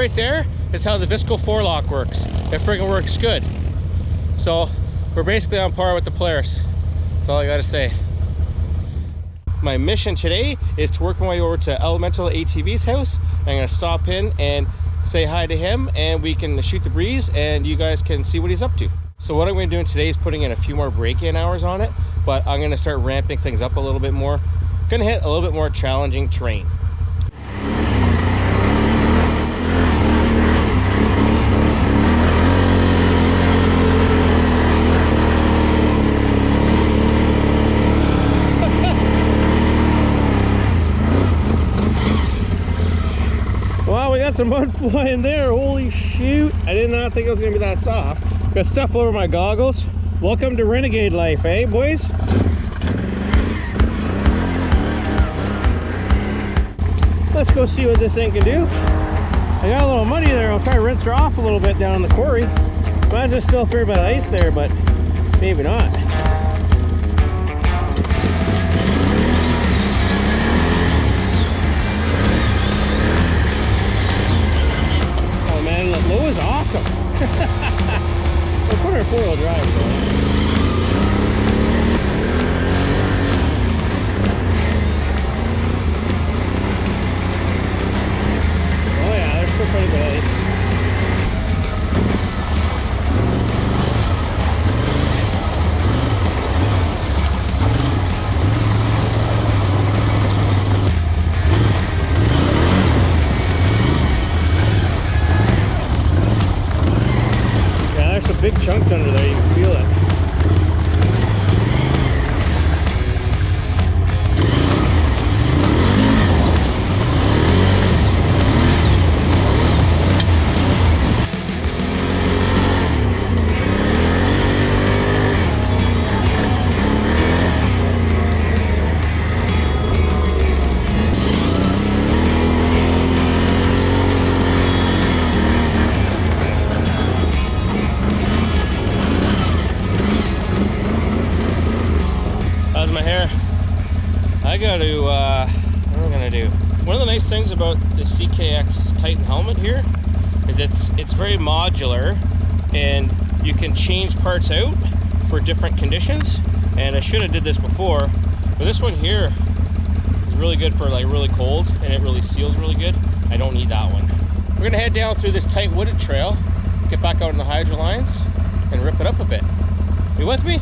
right there is how the Visco4Lok works. It friggin' works good. So we're basically on par with the Polaris. That's all I gotta say. My mission today is to work my way over to Elemental ATV's house. I'm gonna stop in and say hi to him, and we can shoot the breeze and you guys can see what he's up to. So what I'm gonna do today is putting in a few more break-in hours on it, but I'm gonna start ramping things up a little bit more. Gonna hit a little bit more challenging terrain. Wow, we got some mud flying there. Holy shoot. I did not think it was gonna be that soft. Got stuff over my goggles. Welcome to Renegade life, eh, boys? Let's go see what this thing can do. I got a little muddy there. I'll try to rinse her off a little bit down in the quarry. Imagine it's still a fair bit of ice there, but maybe not. Oh man, the low is awesome. We'll put our four-wheel drive though. Pretty good. Yeah, there's some big chunks under there, you can feel it. What am I gonna do? One of the nice things about the CKX Titan helmet here is it's very modular, and you can change parts out for different conditions. And I should have did this before, but this one here is really good for like really cold, and it really seals really good. I don't need that one. We're gonna head down through this tight wooded trail, get back out in the hydro lines, and rip it up a bit. You with me?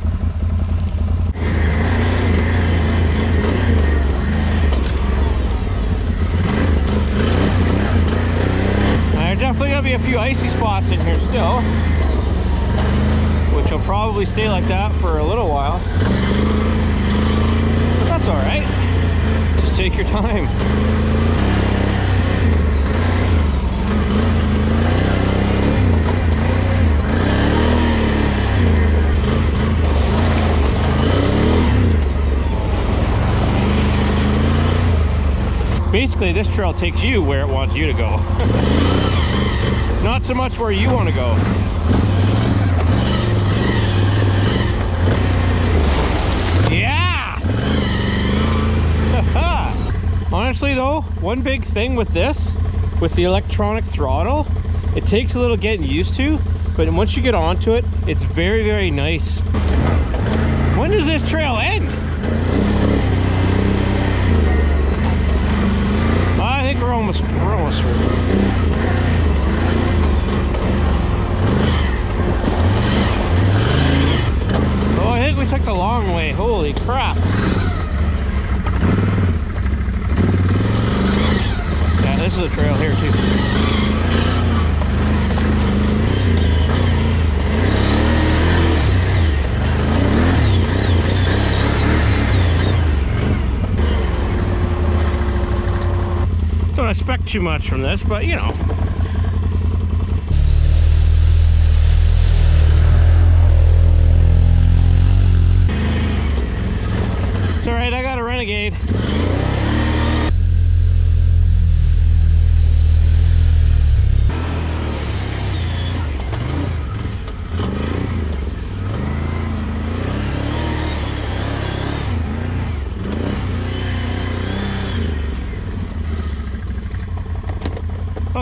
There's definitely gonna be a few icy spots in here still, which will probably stay like that for a little while. But that's all right. Just take your time. Basically, this trail takes you where it wants you to go. Not so much where you want to go. Yeah! Honestly though, one big thing with this, with the electronic throttle, it takes a little getting used to, but once you get onto it, it's very, very nice. When does this trail end? I think we're almost through. Oh, I think we took the long way. Holy crap. Yeah, this is a trail here too. Don't expect too much from this, but you know. It's alright, I got a Renegade.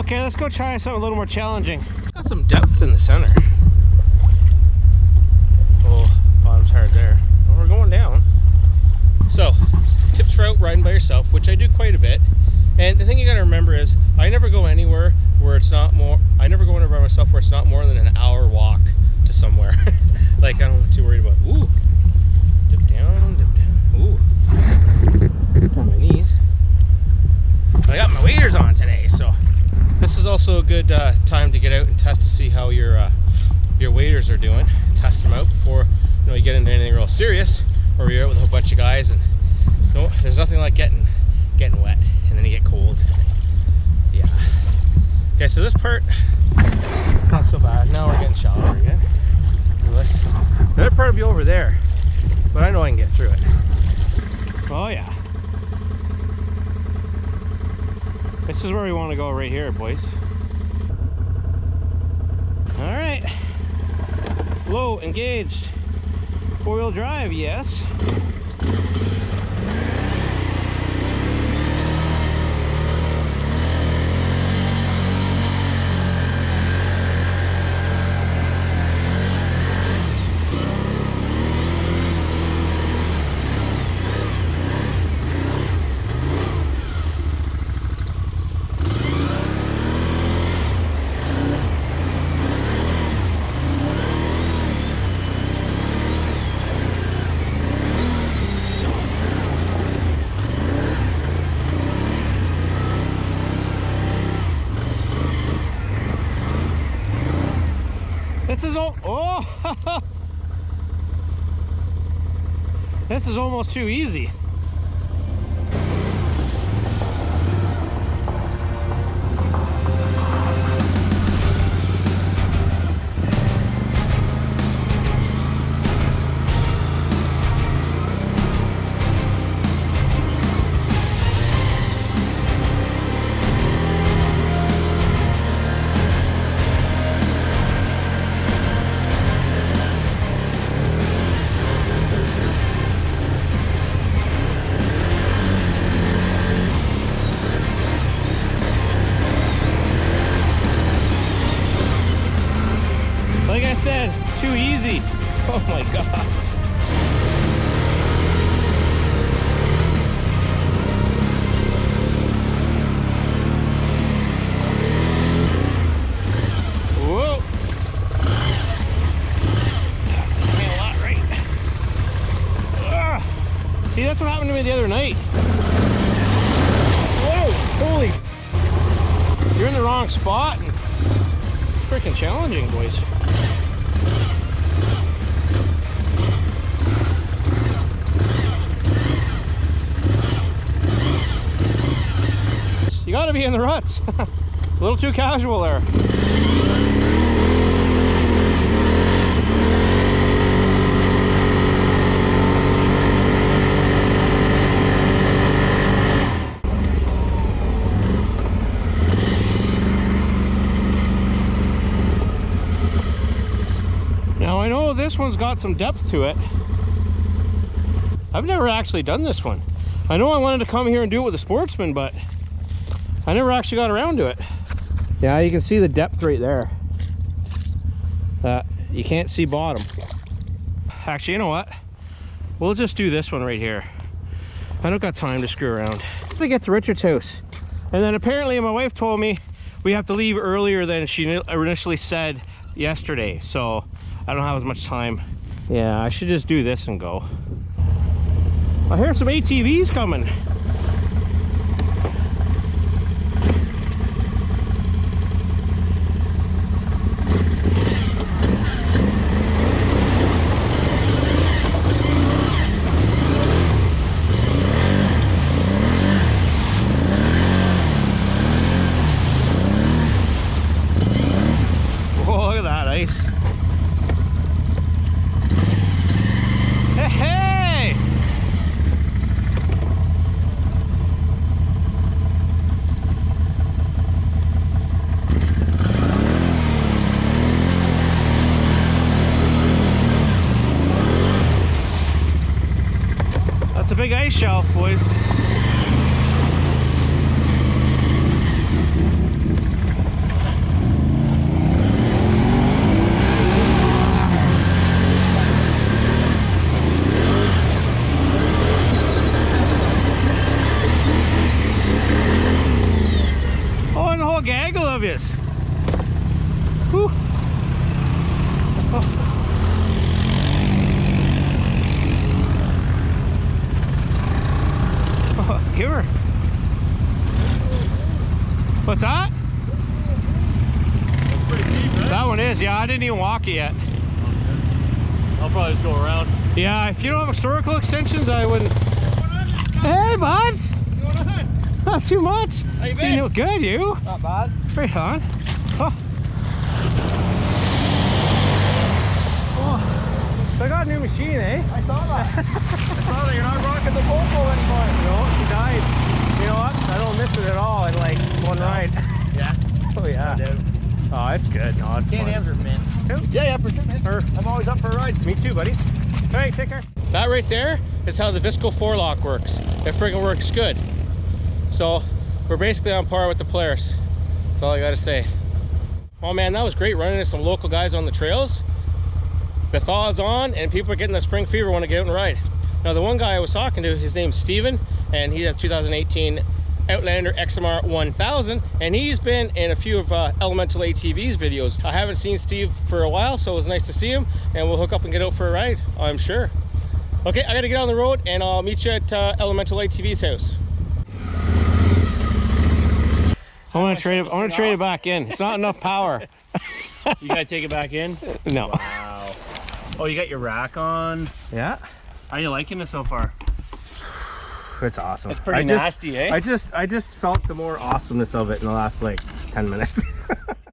Okay, let's go try something a little more challenging. Got some depth in the center. Oh, bottom's hard there. Well, we're going down. So, tips for out riding by yourself, which I do quite a bit. And the thing you gotta remember is, I never go anywhere where it's not more, I never go anywhere by myself where it's not more than an hour walk to somewhere. Like, I'm not too worried about, ooh, dip down, ooh, on my knees. I got my waders on today, so this is also a good time to get out and test to see how your waders are doing. Test them out before you get into anything real serious, or you're out with a whole bunch of guys, and no, there's nothing like getting wet, and then you get cold. Yeah. Okay, so this part, not so bad. Now we're getting shallower again. The other part will be over there, but I know I can get through it. Oh yeah. This is where we want to go, right here, boys. All right. Low, engaged. Four-wheel drive, yes. This is this is almost too easy. Like I said, too easy. Oh my God. Whoa. Made a lot right. See, that's what happened to me the other night. Whoa, holy. You're in the wrong spot. And freaking challenging, boys. You gotta be in the ruts. A little too casual there. Now I know this one's got some depth to it. I've never actually done this one. I know I wanted to come here and do it with a Sportsman, but I never actually got around to it. Yeah, you can see the depth right there. You can't see bottom. Actually, you know what? We'll just do this one right here. I don't got time to screw around. Let's get to Richard's house. And then apparently my wife told me we have to leave earlier than she initially said yesterday. So I don't have as much time. Yeah, I should just do this and go. I hear some ATVs coming. Whoa, look at that ice. Hey, hey! That's a big ice shelf, boys. Oh, give her. What's that? That's pretty deep, right? That one is, yeah. I didn't even walk it yet. Okay. I'll probably just go around. Yeah, if you don't have historical extensions, I wouldn't. Hey, bud. What's going on? Not too much. How you See, been? good, you? Not bad. Right on. Oh. Oh. So I got a new machine, eh? I saw that. I saw that you're not rocking the GoPro anymore. No, she died. You know what? I don't miss it at all in like one ride. Yeah. Oh yeah. No doubt. Oh, it's good. No, it's Can fun. Am's man. Yeah, for sure, man. I'm always up for a ride. Me too, buddy. All right, take care. That right there is how the Visco4Lok works. It friggin' works good. So we're basically on par with the Polaris. That's all I gotta say. Oh man, that was great running into some local guys on the trails. The thaw's on and people are getting the spring fever when they get out and ride. Now the one guy I was talking to, his name's Steven, and he has 2018 Outlander XMR 1000, and he's been in a few of Elemental ATV's videos. I haven't seen Steve for a while, so it was nice to see him, and we'll hook up and get out for a ride, I'm sure. Okay, I gotta get on the road and I'll meet you at Elemental ATV's house. I want to trade it back in. It's not enough power. You gotta take it back in? No. Wow. Oh, you got your rack on. Yeah. How are you liking it so far? It's awesome. It's pretty nasty, eh? I just felt the more awesomeness of it in the last like 10 minutes.